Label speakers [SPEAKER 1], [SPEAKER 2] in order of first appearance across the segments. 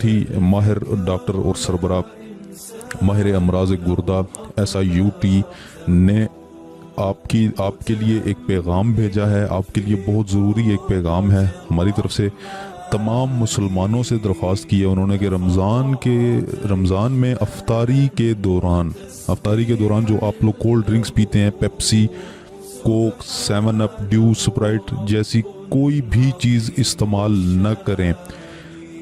[SPEAKER 1] बहुत ही माहिर डॉक्टर और सरबरा माहिर अमराज गुर्दा SIUT ने आपके लिए एक पैगाम भेजा है। आपके लिए बहुत ज़रूरी एक पैगाम है हमारी तरफ से। तमाम मुसलमानों से दरख्वास्त की है उन्होंने कि रमज़ान में अफ्तारी के दौरान जो आप लोग कोल्ड ड्रिंक्स पीते हैं, Pepsi, Coke, 7 up, due, Sprite जैसी कोई भी चीज़ इस्तेमाल न करें।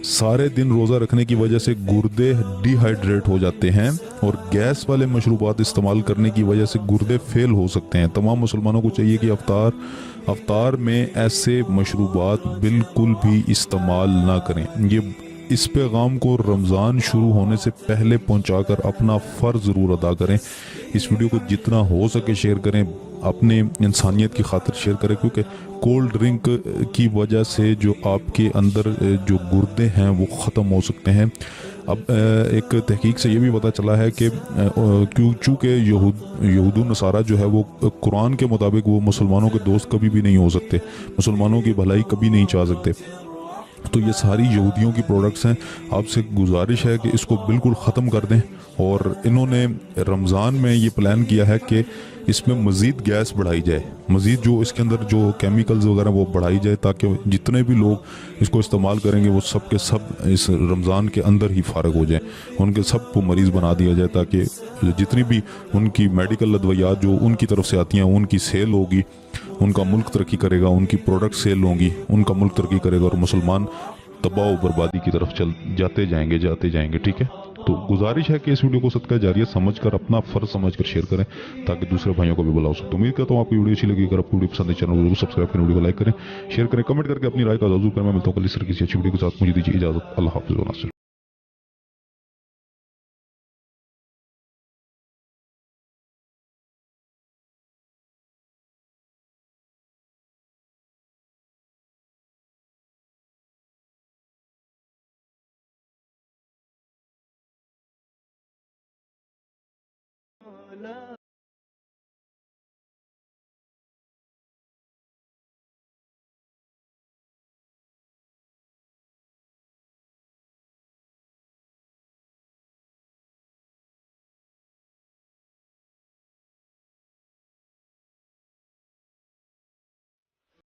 [SPEAKER 1] सारे दिन रोज़ा रखने की वजह से गुर्दे डिहाइड्रेट हो जाते हैं और गैस वाले मशरूबात इस्तेमाल करने की वजह से गुर्दे फेल हो सकते हैं। तमाम मुसलमानों को चाहिए कि अफ्तार में ऐसे मशरूबात बिल्कुल भी इस्तेमाल ना करें। ये इस पैगाम को रमज़ान शुरू होने से पहले पहुंचाकर अपना फ़र्ज़ ज़रूर अदा करें। इस वीडियो को जितना हो सके शेयर करें, अपने इंसानियत की खातिर शेयर करें, क्योंकि कोल्ड ड्रिंक की वजह से जो आपके अंदर जो गुर्दे हैं वो ख़त्म हो सकते हैं। अब एक तहकीक से ये भी पता चला है कि चूँकि यहूद नसारा जो है वो कुरान के मुताबिक वो मुसलमानों के दोस्त कभी भी नहीं हो सकते, मुसलमानों की भलाई कभी नहीं चाह सकते। तो ये सारी यहूदियों की प्रोडक्ट्स हैं। आपसे गुजारिश है कि इसको बिल्कुल ख़त्म कर दें। और इन्होंने रमज़ान में ये प्लान किया है कि इसमें मज़ीद गैस बढ़ाई जाए, मज़ीद जो इसके अंदर जो केमिकल्स वगैरह वो बढ़ाई जाए, ताकि जितने भी लोग इसको इस्तेमाल करेंगे वो सब के सब इस रमज़ान के अंदर ही फारग हो जाएं। उनके सबको मरीज़ बना दिया जाए, ताकि जितनी भी उनकी मेडिकल अद्वियात जो उनकी तरफ से आती हैं उनकी सेल होगी, उनका मुल्क तरक्की करेगा, उनकी प्रोडक्ट सेल होंगी, उनका मुल्क तरक्की करेगा और मुसलमान तबाह बर्बादी की तरफ चल जाते जाएंगे। ठीक है, तो गुजारिश है कि इस वीडियो को सदका जारिया समझकर, अपना फर्ज समझकर शेयर करें, ताकि दूसरे भाइयों को भी बुला सकते। उम्मीद करता हूँ आपको वीडियो अच्छी लगी। अगर आपको वीडियो पसंद है, चैनल को जरूर सब्सक्राइब करें, वीडियो को लाइक करें, शेयर करें, कमेंट करके अपनी राय का जरूर करें। मैं मिलता हूँ कल इस तरह किसी अच्छी वीडियो के साथ। मुझे दीजिए इजाजत। अल्लाह हाफिज़।